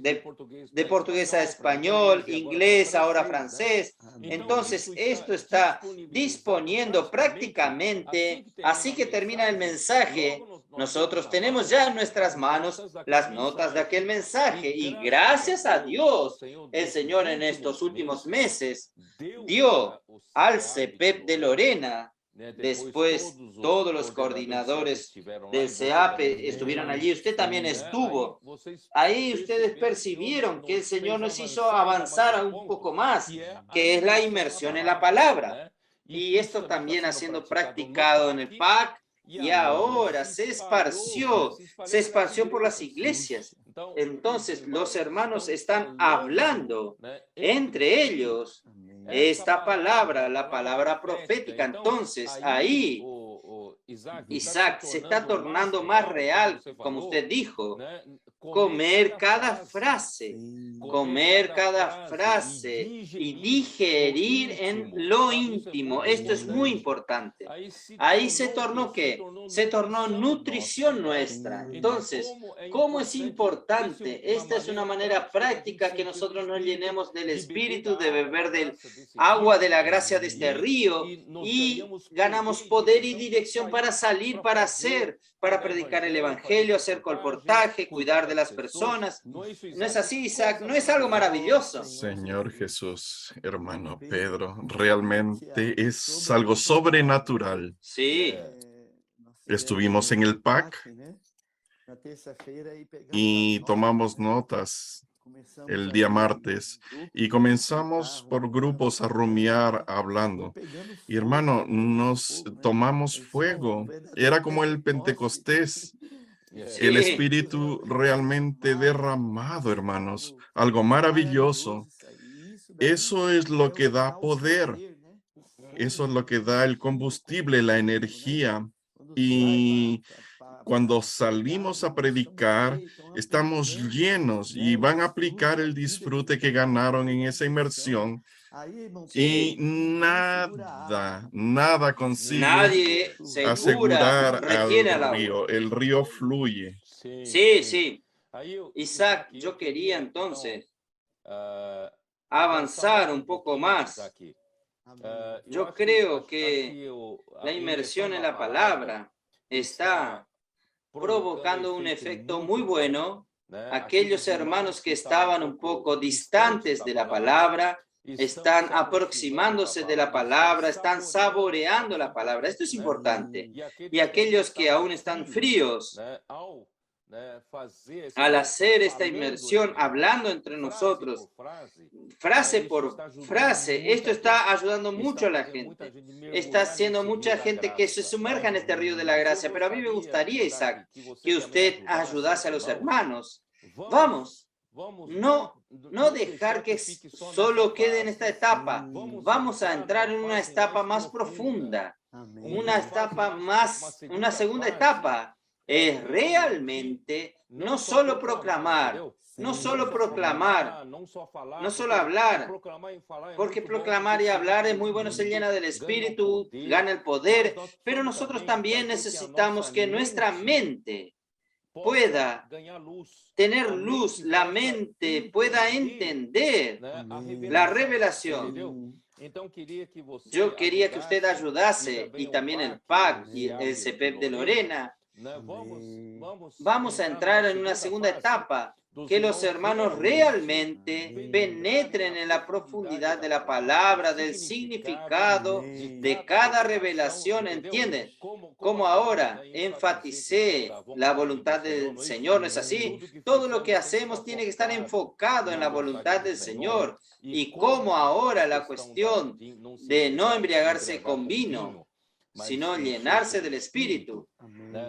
de portugués a español, inglés, ahora francés. Entonces, esto está disponiendo prácticamente, así que termina el mensaje, nosotros tenemos ya en nuestras manos las notas de aquel mensaje, y gracias a Dios, el Señor en estos últimos meses dio al CEPEP de Lorena. Después, todos los coordinadores del CEAPE estuvieron allí. Usted también estuvo. Ahí ustedes percibieron que el Señor nos hizo avanzar un poco más, que es la inmersión en la palabra. Y esto también ha sido practicado en el PAC y ahora se esparció por las iglesias. Entonces los hermanos están hablando entre ellos esta palabra, la palabra profética. Entonces ahí Isaac se está tornando más real, como usted dijo, comer cada frase y digerir en lo íntimo. Esto es muy importante. Ahí se tornó ¿qué? Se tornó nutrición nuestra. Entonces, ¿cómo es importante? Esta es una manera práctica que nosotros nos llenemos del Espíritu, de beber del agua de la gracia de este río y ganamos poder y dirección para salir, para hacer, para predicar el Evangelio, hacer colportaje, cuidar de las personas. ¿No es así, Isaac? ¿No es algo maravilloso? Señor Jesús, hermano Pedro, realmente es algo sobrenatural. Sí. Estuvimos en el PAC y tomamos notas el día martes y comenzamos por grupos a rumiar hablando. Y hermano, nos tomamos fuego. Era como el Pentecostés. El Espíritu realmente derramado, hermanos. Algo maravilloso. Eso es lo que da poder. Eso es lo que da el combustible, la energía. Y cuando salimos a predicar, estamos llenos y van a aplicar el disfrute que ganaron en esa inmersión. Y nada consigue asegurar al río. El río fluye. Sí. Isaac, yo quería entonces avanzar un poco más. Yo creo que la inmersión en la palabra está provocando un efecto muy bueno. Aquellos hermanos que estaban un poco distantes de la palabra están aproximándose de la palabra, están saboreando la palabra. Esto es importante. Y aquellos que aún están fríos, al hacer esta inmersión, hablando entre nosotros, frase por frase, esto está ayudando mucho a la gente. Está haciendo mucha gente que se sumerja en este río de la gracia. Pero a mí me gustaría, Isaac, que usted ayudase a los hermanos. Vamos. No dejar que solo quede en esta etapa. Vamos a entrar en una etapa más profunda. Una segunda etapa. Es realmente no solo proclamar, no solo hablar, porque proclamar y hablar es muy bueno, se llena del Espíritu, gana el poder, pero nosotros también necesitamos que nuestra mente pueda tener luz, la mente pueda entender la revelación. Yo quería que usted ayudase, y también el PAC y el CPEP de Lorena. Vamos a entrar en una segunda etapa, que los hermanos realmente penetren en la profundidad de la palabra, del significado de cada revelación, ¿entienden? Como ahora enfaticé la voluntad del Señor, ¿no es así? Todo lo que hacemos tiene que estar enfocado en la voluntad del Señor. Y como ahora la cuestión de no embriagarse con vino, sino llenarse del Espíritu.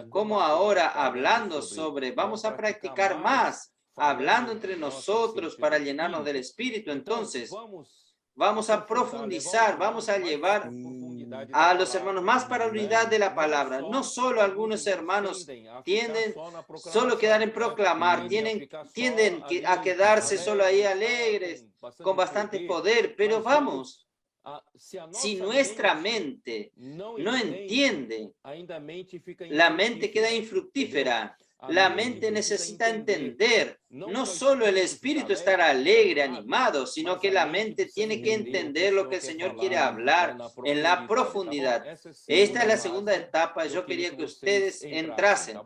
Como ahora hablando sobre, vamos a practicar más, hablando entre nosotros para llenarnos del Espíritu. Entonces, vamos a profundizar, vamos a llevar a los hermanos más para la unidad de la palabra. No solo algunos hermanos tienden solo a quedar en proclamar, tienden a quedarse solo ahí alegres, con bastante poder, pero vamos. Si nuestra mente no entiende, la mente queda infructífera. La mente necesita entender. No solo el espíritu estar alegre, animado, sino que la mente tiene que entender lo que el Señor quiere hablar en la profundidad. Esta es la segunda etapa. Yo quería que ustedes entrasen.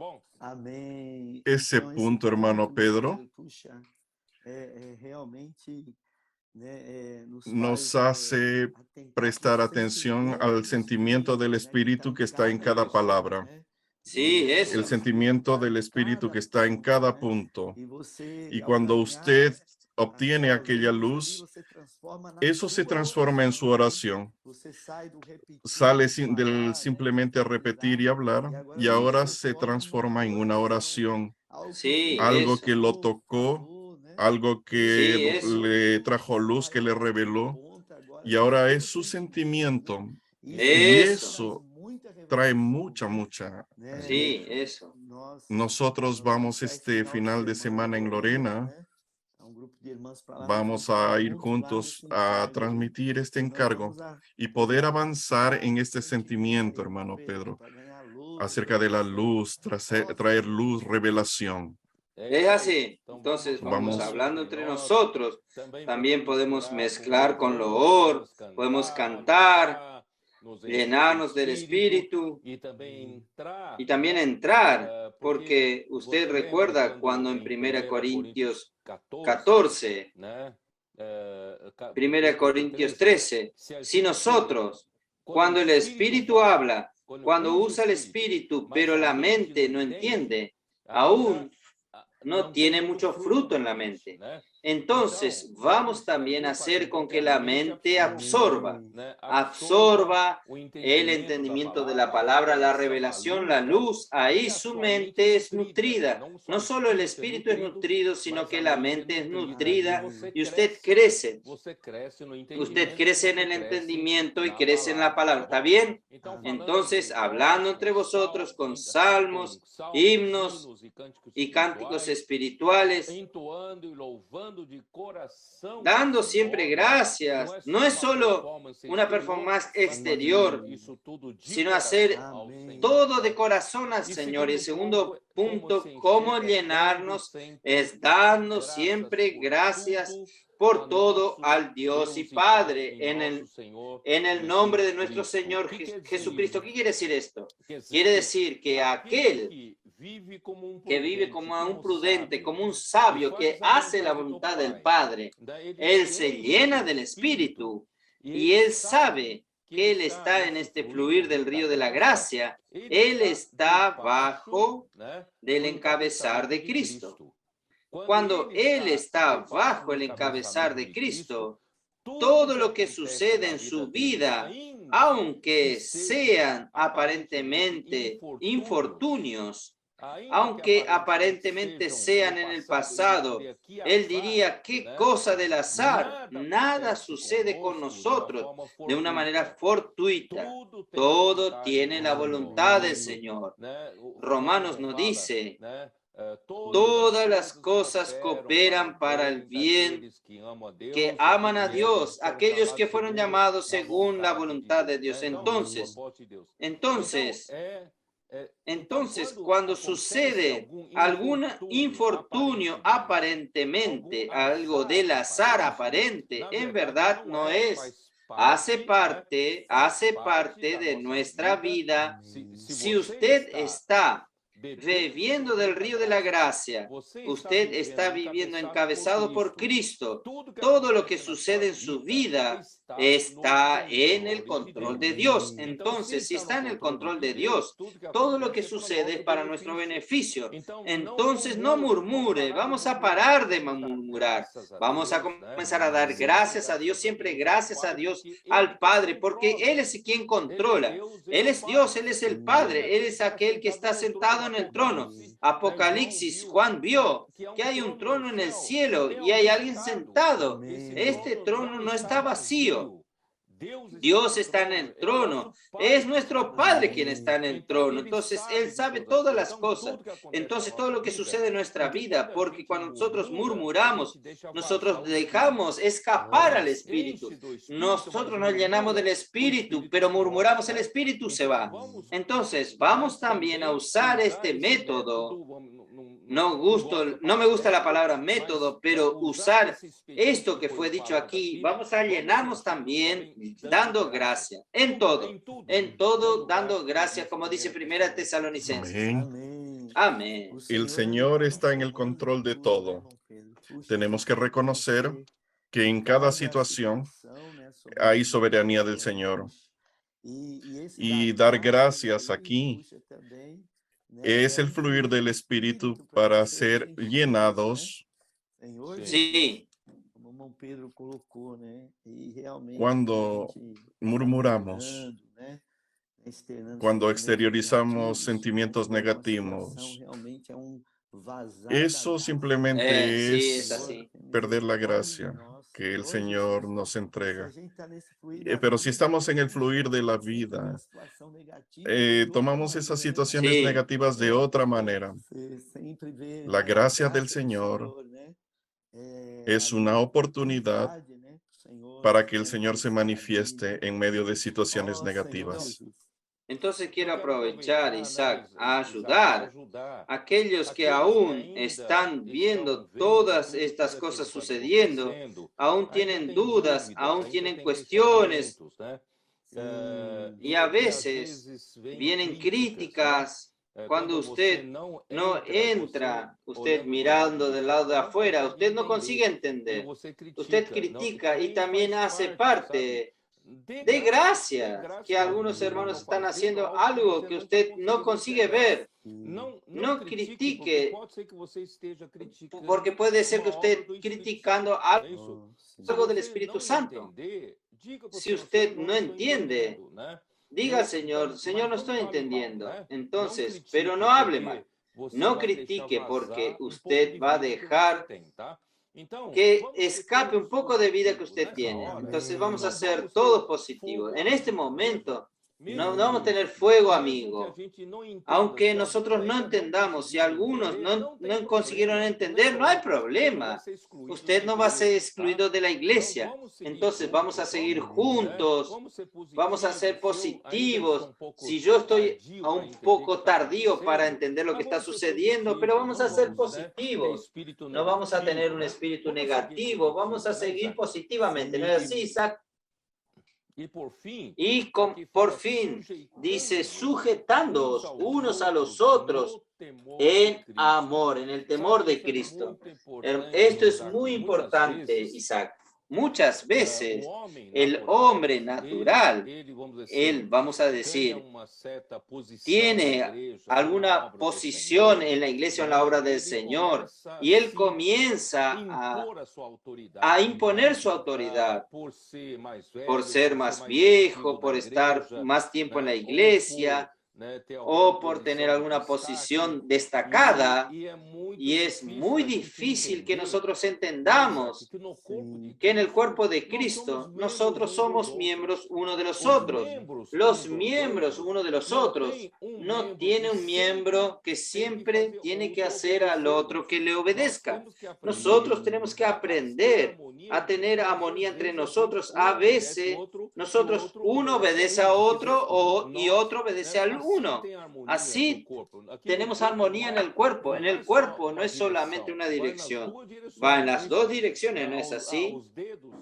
Ese punto, hermano Pedro, nos hace prestar atención al sentimiento del Espíritu que está en cada palabra. Sí, eso. El sentimiento del Espíritu que está en cada punto. Y cuando usted obtiene aquella luz, eso se transforma en su oración. Sale del simplemente repetir y hablar, y ahora se transforma en una oración. Sí, Algo eso. que lo tocó, algo que Sí, eso. le trajo luz, que le reveló, y ahora es su sentimiento. Y Eso. eso trae mucha. Sí, eso. Nosotros vamos este final de semana en Lorena. Vamos a ir juntos a transmitir este encargo y poder avanzar en este sentimiento, hermano Pedro, acerca de la luz, traer luz, revelación. Es así. Entonces vamos hablando entre nosotros. También podemos mezclar con loor, podemos cantar, llenarnos del Espíritu y también entrar, porque usted recuerda cuando en 1 Corintios 14, 1 Corintios 13, si nosotros, cuando el Espíritu habla, cuando usa el Espíritu, pero la mente no entiende, aún no tiene mucho fruto en la mente. Entonces, vamos también a hacer con que la mente absorba el entendimiento de la palabra, la revelación, la luz. Ahí su mente es nutrida. No solo el espíritu es nutrido, sino que la mente es nutrida y usted crece. Usted crece en el entendimiento y crece en la palabra. ¿Está bien? Entonces, hablando entre vosotros con salmos, himnos y cánticos espirituales, dando siempre gracias. No es solo una performance exterior, sino hacer todo de corazón al Señor. Y el segundo punto, cómo llenarnos, es dando siempre gracias por todo al Dios y Padre en el nombre de nuestro Señor Jesucristo. ¿Qué quiere decir esto? Quiere decir que aquel que vive como un prudente, como un sabio, que hace la voluntad del Padre, él se llena del Espíritu y él sabe que él está en este fluir del río de la gracia. Él está bajo del encabezar de Cristo. Cuando él está bajo el encabezar de Cristo, todo lo que sucede en su vida, aunque sean aparentemente infortunios, aunque aparentemente sean en el pasado, él diría, ¿qué cosa del azar? Nada sucede con nosotros de una manera fortuita. Todo tiene la voluntad del Señor. Romanos nos dice, todas las cosas cooperan para el bien que aman a Dios, aquellos que fueron llamados según la voluntad de Dios. Entonces, cuando sucede algún infortunio aparentemente, algo del azar aparente, en verdad no es. Hace parte de nuestra vida. Si usted está bebiendo del río de la gracia, usted está viviendo encabezado por Cristo. Todo lo que sucede en su vida está en el control de Dios. Entonces, si está en el control de Dios, todo lo que sucede es para nuestro beneficio. Entonces, no murmure. Vamos a parar de murmurar. Vamos a comenzar a dar gracias a Dios, siempre gracias a Dios, al Padre, porque Él es quien controla. Él es Dios, Él es el Padre, Él es aquel que está sentado en el trono. Apocalipsis, Juan vio que hay un trono en el cielo y hay alguien sentado. Este trono no está vacío. Dios está en el trono. Es nuestro Padre quien está en el trono. Entonces, Él sabe todas las cosas. Entonces, todo lo que sucede en nuestra vida, porque cuando nosotros murmuramos, nosotros dejamos escapar al Espíritu. Nosotros nos llenamos del Espíritu, pero murmuramos, el Espíritu se va. Entonces, vamos también a usar este método. No me gusta la palabra método, pero usar esto que fue dicho aquí, vamos a llenarnos también dando gracia, en todo dando gracia, como dice 1 Tesalonicenses. Amén. Amén. El Señor está en el control de todo. Tenemos que reconocer que en cada situación hay soberanía del Señor. Y dar gracias aquí es el fluir del Espíritu para ser llenados. Sí. irmão Pedro colocou, né? E realmente Cuando murmuramos, cuando exteriorizamos sentimientos negativos, realmente vazar eso simplemente Sí, es es así. perder la gracia que el Señor nos entrega. Pero si si estamos en el fluir de la vida, tomamos esas situaciones Sí. negativas de otra manera. La gracia del Señor es una oportunidad para que el Señor se manifieste en medio de situaciones negativas. Entonces quiero aprovechar, Isaac, a ayudar a aquellos que aún están viendo todas estas cosas sucediendo, aún tienen dudas, aún tienen cuestiones, y a veces vienen críticas cuando usted no entra, usted mirando del lado de afuera, usted no consigue entender, usted critica y también hace parte de gracia que algunos hermanos están haciendo algo que usted no consigue ver. No critique, porque puede ser que usted criticando algo del Espíritu Santo. Si usted no entiende, diga al Señor, Señor, no estoy entendiendo. Entonces, pero no hable mal. No critique porque usted va a dejar que escape un poco de vida que usted tiene. Entonces vamos a hacer todo positivo. En este momento no vamos a tener fuego amigo. Aunque nosotros no entendamos, si algunos no consiguieron entender, no hay problema. Usted no va a ser excluido de la iglesia. Entonces vamos a seguir juntos, vamos a ser positivos. Si yo estoy un poco tardío para entender lo que está sucediendo, pero vamos a ser positivos. No vamos a tener un espíritu negativo, vamos a seguir positivamente. ¿No es así, Isaac? Y por fin, dice, sujetándoos unos a los otros en amor, en el temor de Cristo. Esto es muy importante, Isaac. Muchas veces el hombre natural, él, vamos a decir, tiene alguna posición en la iglesia o en la obra del Señor y él comienza a imponer su autoridad por ser más viejo, por estar más tiempo en la iglesia o por tener alguna posición destacada, y es muy difícil que nosotros entendamos que en el cuerpo de Cristo nosotros somos miembros uno de los otros. Los miembros uno de los otros no tiene un miembro que siempre tiene que hacer al otro que le obedezca. Nosotros tenemos que aprender a tener armonía entre nosotros. A veces nosotros uno obedece a otro y otro obedece al uno. Así tenemos armonía en el cuerpo. En el cuerpo no es solamente una dirección, va en las dos direcciones, ¿no es así?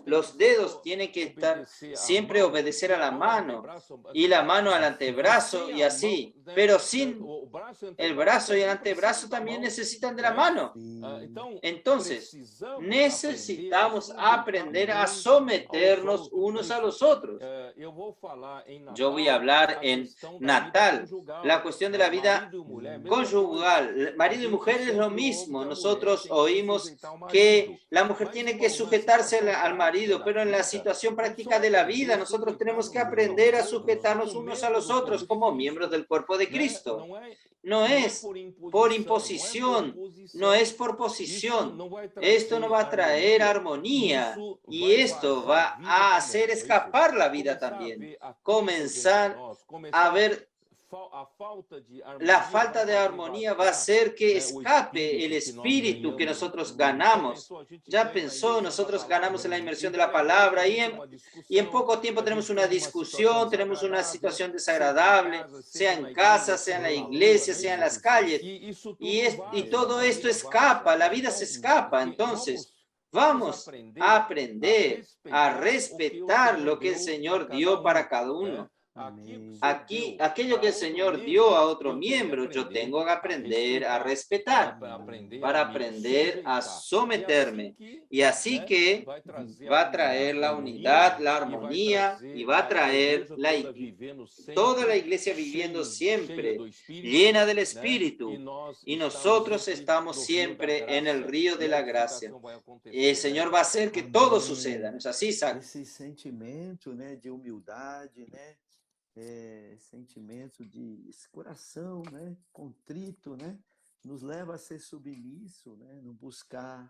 Los dedos tienen que estar siempre obedecer a la mano y la mano al antebrazo y así, pero sin el brazo y el antebrazo también necesitan de la mano. Entonces, necesitamos aprender a someternos unos a los otros. Yo voy a hablar en natal, la cuestión de la vida conyugal. Marido y mujer es lo mismo. Nosotros oímos que la mujer tiene que sujetarse al marido, pero en la situación práctica de la vida nosotros tenemos que aprender a sujetarnos unos a los otros como miembros del cuerpo de Cristo. No es por imposición, no es por posición. Esto no va a traer armonía y esto va a hacer escapar la vida también. Comenzar a ver la falta de armonía va a hacer que escape el espíritu que nosotros ganamos. Ya pensó, nosotros ganamos en la inmersión de la palabra y en poco tiempo tenemos una discusión, tenemos una situación desagradable, sea en casa, sea en la iglesia, sea en las calles. Y todo esto escapa, la vida se escapa. Entonces, vamos a aprender a respetar lo que el Señor dio para cada uno. Aquí, aquello que el Señor dio a otro miembro, yo tengo que aprender a respetar, para aprender a someterme. Y así que va a traer la unidad, la armonía, y va a traer toda la iglesia viviendo siempre llena del Espíritu. Y nosotros estamos siempre en el río de la gracia. Y el Señor va a hacer que todo suceda. ¿No es así, Isaac? Esse sentimento, né, de humildade, né, sentimento de esse coração, né, contrito, né, nos leva a ser submisso, né, não buscar,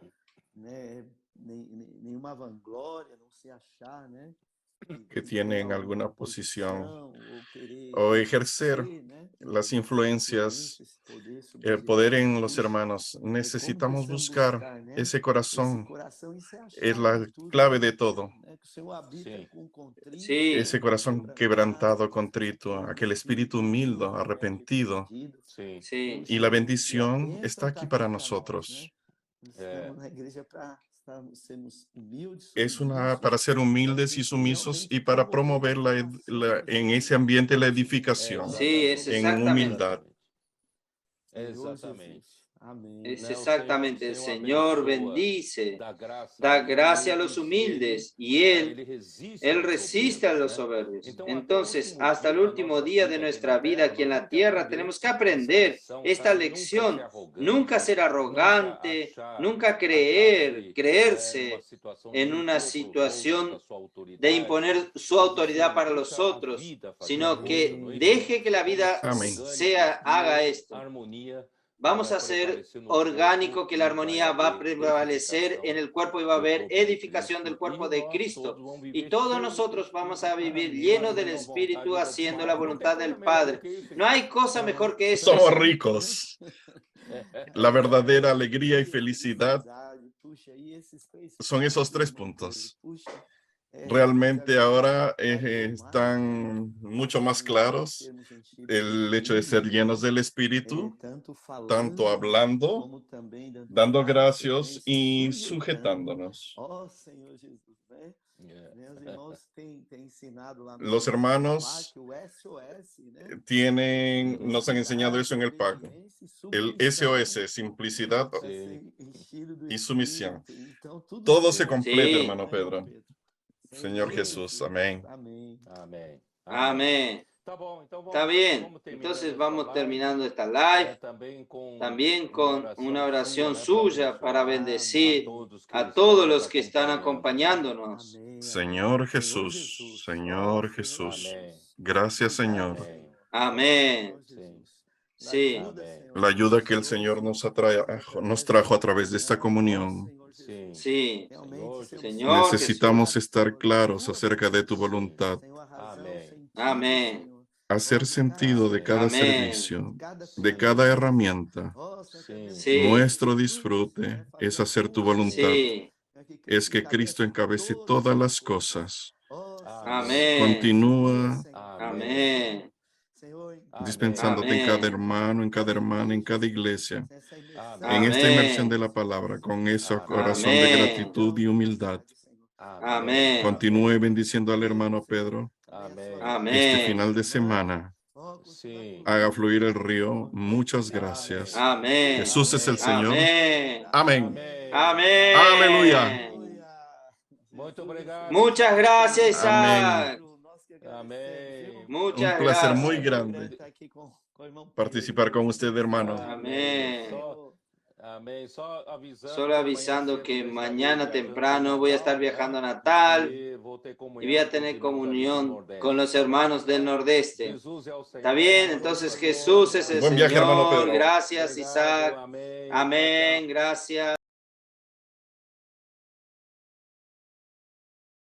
né, nenhuma vanglória, não se achar, né, que tienen alguna posición o ejercer las influencias, el poder en los hermanos. Necesitamos buscar ese corazón. Es la clave de todo. Sí. Ese corazón quebrantado, contrito, aquel espíritu humilde, arrepentido. Sí. Y la bendición está aquí para nosotros. Es para ser humildes y sumisos y para promover en ese ambiente la edificación. Sí, es en exactamente. humildad. Es exactamente, el Señor bendice, da gracia a los humildes y Él resiste a los soberbios. Entonces, hasta el último día de nuestra vida aquí en la tierra, tenemos que aprender esta lección. Nunca ser arrogante, nunca creerse en una situación de imponer su autoridad para los otros, sino que deje que la vida haga esto. Vamos a ser orgánico, que la armonía va a prevalecer en el cuerpo y va a haber edificación del cuerpo de Cristo. Y todos nosotros vamos a vivir llenos del Espíritu haciendo la voluntad del Padre. No hay cosa mejor que eso. Somos ricos. La verdadera alegría y felicidad son esos 3 puntos. Realmente ahora están mucho más claros el hecho de ser llenos del Espíritu, tanto hablando, dando gracias y sujetándonos. Los hermanos nos han enseñado eso en el pacto. El SOS, simplicidad y sumisión. Todo se completa, hermano Pedro. Señor Jesús, amén. Amén. Está bien, entonces vamos terminando esta live, también con una oración suya para bendecir a todos los que están acompañándonos. Señor Jesús, Señor Jesús, gracias Señor. Amén. Sí. La ayuda que el Señor nos trajo a través de esta comunión. Sí, Señor. Necesitamos Jesús. estar claros acerca de tu voluntad. Amén. Hacer sentido de cada servicio, de cada herramienta. Sí. Nuestro disfrute es hacer tu voluntad. Sí. Es que Cristo encabece todas las cosas. Amén. Continúa Amén. dispensándote en cada hermano, en cada hermana, en cada iglesia. En esta Amén. inmersión de la palabra, con ese corazón de gratitud y humildad. Amén. Continúe bendiciendo al hermano Pedro. Amén. Este final de semana haga fluir el río. Muchas gracias. Amén. Jesús es el Señor. Amén. Amén. Amén. Aleluya. Muchas gracias, Isaac. Muchas Un placer gracias. muy grande participar con usted, hermano. Amén. Solo avisando que mañana temprano voy a estar viajando a Natal y voy a tener comunión con los hermanos del Nordeste. ¿Está bien? Entonces Jesús es el Buen viaje, Señor. hermano Pedro. Gracias, Isaac. Amén. Gracias.